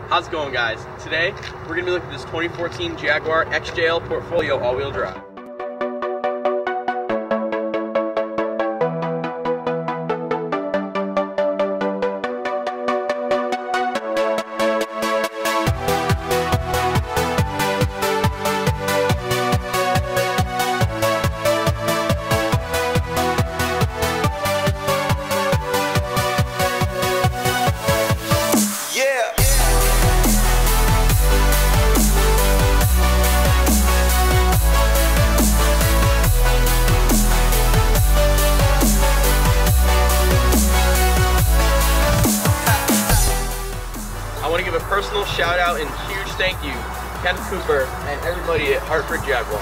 How's it going, guys? Today, we're going to be looking at this 2014 Jaguar XJL Portfolio all-wheel drive. I want to give a personal shout out and huge thank you to Kenneth Cooper and everybody at Hartford Jaguar.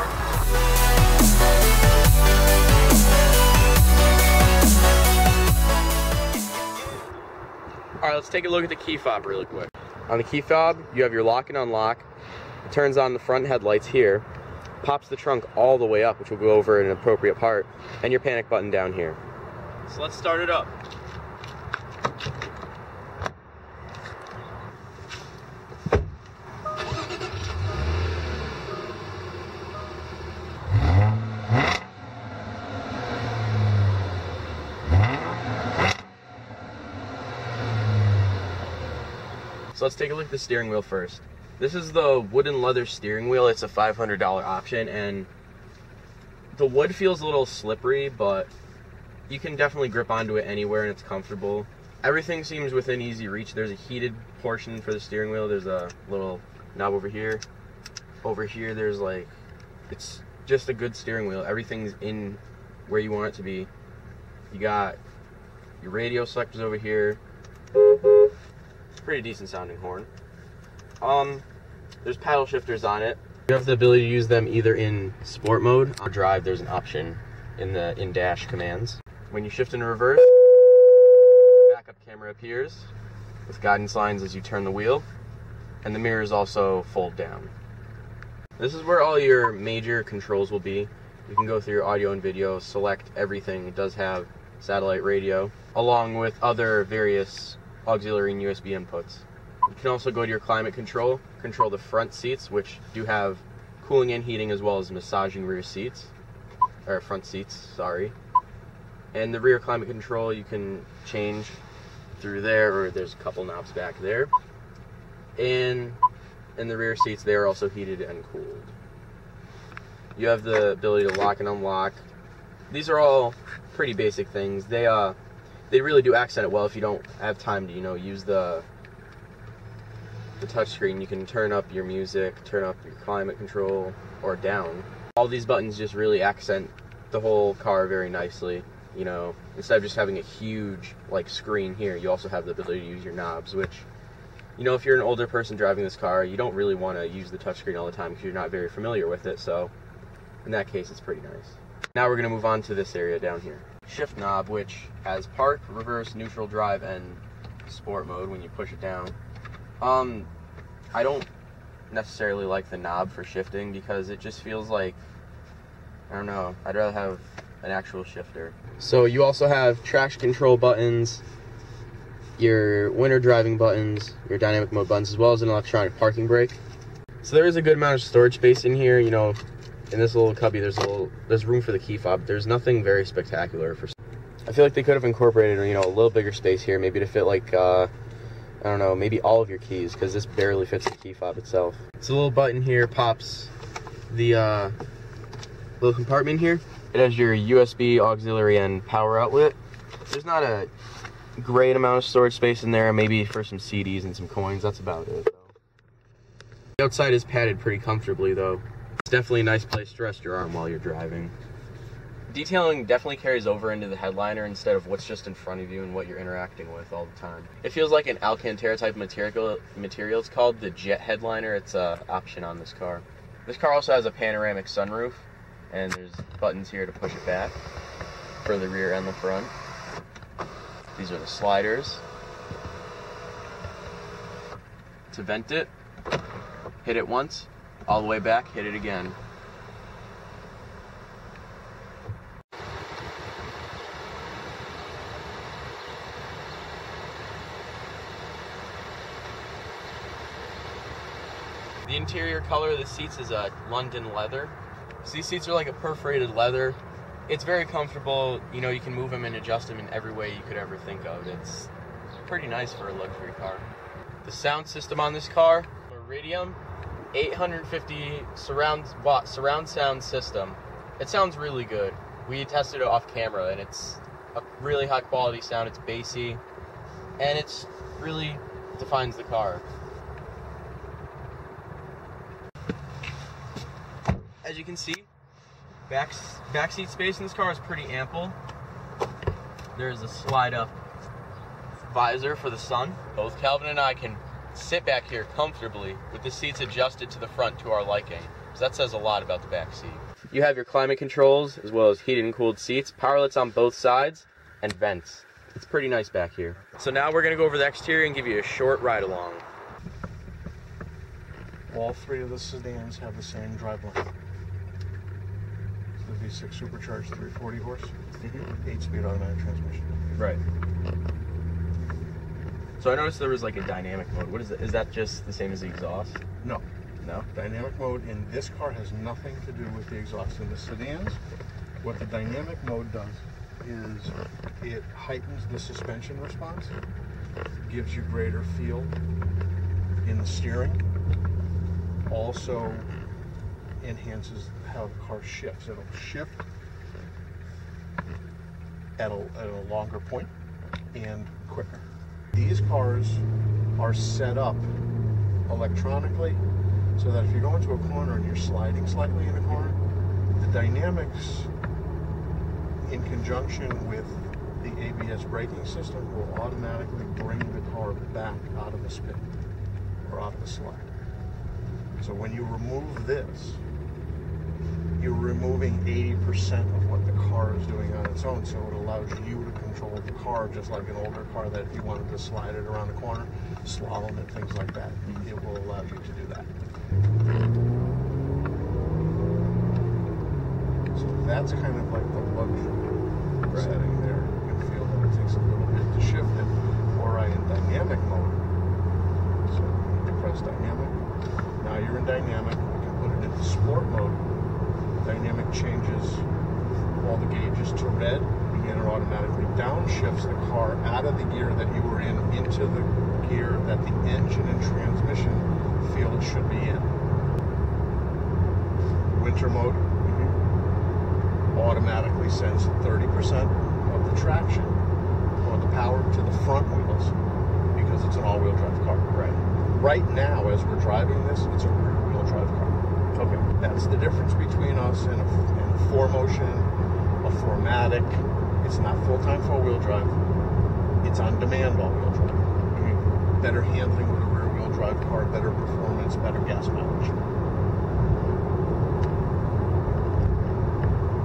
Alright, let's take a look at the key fob really quick. On the key fob, you have your lock and unlock. It turns on the front headlights here, pops the trunk all the way up, which we'll go over in an appropriate part, and your panic button down here. So let's start it up. So let's take a look at the steering wheel first. This is the wooden leather steering wheel. It's a $500 option, and the wood feels a little slippery, but you can definitely grip onto it anywhere and it's comfortable. Everything seems within easy reach. There's a heated portion for the steering wheel. There's a little knob over here. Over here there's it's just a good steering wheel. Everything's in where you want it to be. You got your radio selectors over here. Pretty decent sounding horn. There's paddle shifters on it. You have the ability to use them either in sport mode or drive. There's an option in the in-dash commands. When you shift into reverse, backup camera appears with guidance lines as you turn the wheel, and the mirrors also fold down. This is where all your major controls will be. You can go through your audio and video, select everything. It does have satellite radio, along with other various auxiliary and USB inputs. You can also go to your climate control the front seats, which do have cooling and heating, as well as massaging rear seats, or front seats, sorry. And the rear climate control you can change through there, or there's a couple knobs back there. And in the rear seats, they are also heated and cooled. You have the ability to lock and unlock. These are all pretty basic things. They really do accent it well if you don't have time to, use the touch screen. You can turn up your music, turn up your climate control, or down. All these buttons just really accent the whole car very nicely. Instead of just having a huge screen here, you also have the ability to use your knobs, which, if you're an older person driving this car, you don't really want to use the touch screen all the time because you're not very familiar with it. So in that case, it's pretty nice. Now we're going to move on to this area down here. Shift knob, which has park, reverse, neutral, drive, and sport mode when you push it down. I don't necessarily like the knob for shifting because it just feels like, I don't know, I'd rather have an actual shifter. So you also have traction control buttons, your winter driving buttons, your dynamic mode buttons, as well as an electronic parking brake. So there is a good amount of storage space in here. In this little cubby, there's room for the key fob. There's nothing very spectacular. I feel like they could have incorporated, a little bigger space here, maybe to fit I don't know, maybe all of your keys, because this barely fits the key fob itself. It's a little button here, pops the little compartment here. It has your USB auxiliary and power outlet. There's not a great amount of storage space in there, maybe for some CDs and some coins. That's about it, though. The outside is padded pretty comfortably, though. It's definitely a nice place to rest your arm while you're driving. Detailing definitely carries over into the headliner instead of what's just in front of you and what you're interacting with all the time. It feels like an Alcantara type material. It's called the Jet headliner. It's an option on this car. This car also has a panoramic sunroof, and there's buttons here to push it back for the rear and the front. These are the sliders. To vent it, hit it once, all the way back, hit it again. The interior color of the seats is a London leather. So these seats are like a perforated leather. It's very comfortable. You know, you can move them and adjust them in every way you could ever think of. It's pretty nice for a luxury car. The sound system on this car, Iridium 850 surround sound system. It sounds really good. We tested it off camera and it's a really high quality sound. It's bassy and it's really defines the car. As you can see, back seat space in this car is pretty ample. There's a slide up visor for the sun. Both Calvin and I can sit back here comfortably with the seats adjusted to the front to our liking. So that says a lot about the back seat. You have your climate controls as well as heated and cooled seats, power outlets on both sides, and vents. It's pretty nice back here. So now we're gonna go over the exterior and give you a short ride along. All three of the sedans have the same drive length. The V6 supercharged 340 horse, 8-speed automatic transmission. Right. So I noticed there was like a dynamic mode. What is it? Is that just the same as the exhaust? No. No? Dynamic mode in this car has nothing to do with the exhaust. In the sedans, what the dynamic mode does is it heightens the suspension response, gives you greater feel in the steering, also enhances how the car shifts. It'll shift at a longer point and quicker. These cars are set up electronically so that if you go into a corner and you're sliding slightly in a corner, the dynamics in conjunction with the ABS braking system will automatically bring the car back out of a spin or out of a slide. So when you remove this, you're removing 80% of what the car is doing on its own, so it allows you to control the car just like an older car that if you wanted to slide it around the corner, slalom it, things like that, it will allow you to do that. So that's kind of like the luxury setting there. You can feel that it takes a little bit to shift it. Or in dynamic mode, so you press dynamic, now you're in dynamic, you can put it into sport mode. Dynamic changes all the gauges to red. Again, it automatically downshifts the car out of the gear that you were in into the gear that the engine and transmission feel it should be in. Winter mode automatically sends 30% of the traction or the power to the front wheels because it's an all-wheel drive car. Right now, as we're driving this, it's a rear-wheel drive car. Okay, that's the difference between us and a 4Motion, a 4Matic. It's not full-time four-wheel drive. It's on-demand all-wheel drive. Better handling with a rear-wheel drive car, better performance, better gas mileage.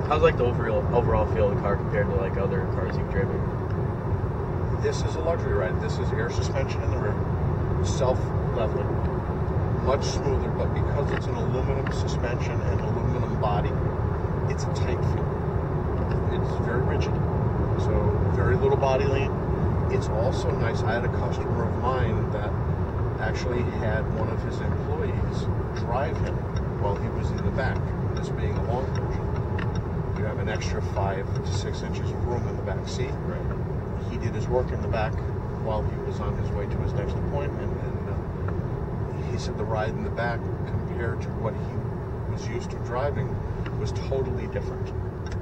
How's like the overall feel of the car compared to like other cars you've driven? This is a luxury ride. This is air suspension in the rear, self-leveling. Much smoother, but because it's an aluminum suspension and aluminum body, it's a tight feel. It's very rigid, so very little body lean. It's also nice. I had a customer of mine that actually had one of his employees drive him while he was in the back, this being a long version. You have an extra 5 to 6 inches of room in the back seat. He did his work in the back while he was on his way to his next appointment, and he said the ride in the back compared to what he was used to driving was totally different.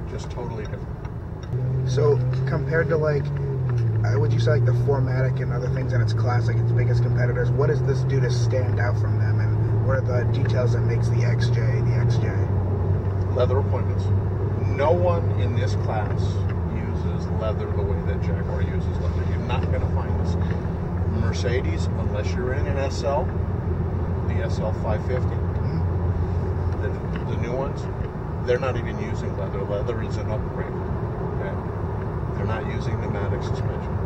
Just totally different. So compared to like, would you say like the 4Matic and other things in its class, like its biggest competitors, what does this do to stand out from them, and what are the details that makes the XJ the XJ? Leather appointments. No one in this class uses leather the way that Jaguar uses leather. You're not going to find this. Mercedes, unless you're in an SL, the SL 550, the new ones, they're not even using leather. Leather is an upgrade. Okay? They're not using pneumatic suspension.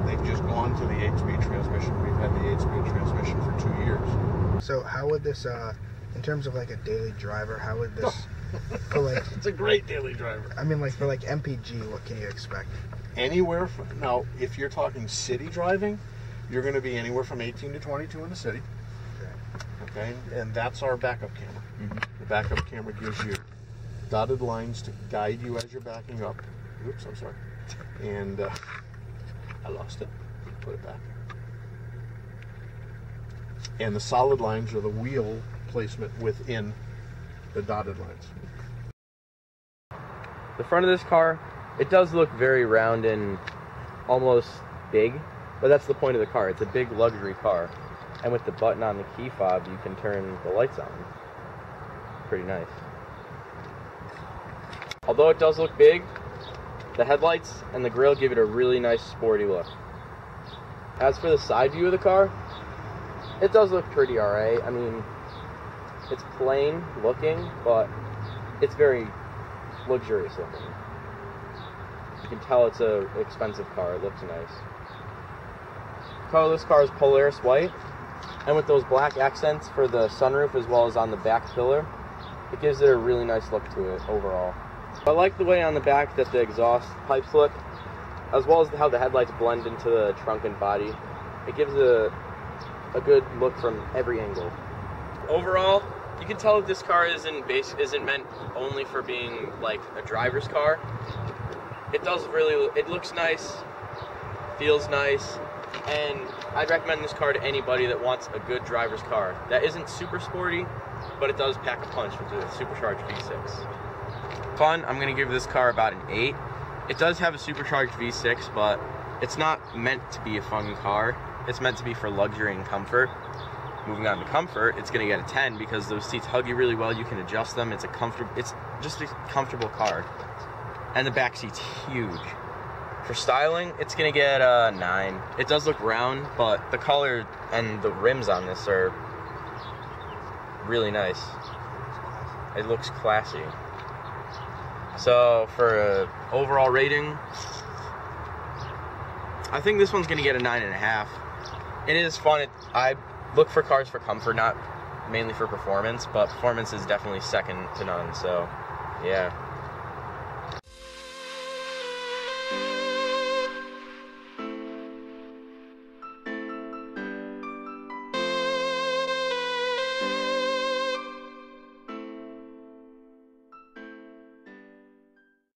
They've just gone to the 8-speed transmission. We've had the 8-speed transmission for 2 years. So how would this, in terms of like a daily driver, how would this, for like, it's a great daily driver. I mean, like for like MPG, what can you expect? Anywhere from, now, if you're talking city driving, you're going to be anywhere from 18 to 22 in the city. Okay, and that's our backup camera. The backup camera gives you dotted lines to guide you as you're backing up. Oops, I'm sorry. And I lost it. Put it back. And the solid lines are the wheel placement within the dotted lines. The front of this car, it does look very round and almost big, but that's the point of the car. It's a big luxury car. And with the button on the key fob, you can turn the lights on. Pretty nice. Although it does look big, the headlights and the grille give it a really nice sporty look. As for the side view of the car, it does look pretty alright. I mean, it's plain looking, but it's very luxurious looking. You can tell it's an expensive car. It looks nice. The color of this car is Polaris white, and with those black accents for the sunroof as well as on the back pillar, it gives it a really nice look to it overall. I like the way on the back that the exhaust pipes look, as well as how the headlights blend into the trunk and body. It gives a good look from every angle. Overall, you can tell that this car isn't meant only for being like a driver's car. It looks nice, feels nice, and I'd recommend this car to anybody that wants a good driver's car that isn't super sporty, but it does pack a punch with a supercharged V6. Fun, I'm going to give this car about an 8. It does have a supercharged V6, but it's not meant to be a fun car. It's meant to be for luxury and comfort. Moving on to comfort, it's going to get a 10 because those seats hug you really well. You can adjust them. It's just a comfortable car. And the back seat's huge. For styling, it's going to get a 9. It does look round, but the color and the rims on this are really nice. It looks classy. So for an overall rating, I think this one's going to get a 9.5. It is fun. I look for cars for comfort, not mainly for performance, but performance is definitely second to none. So, yeah.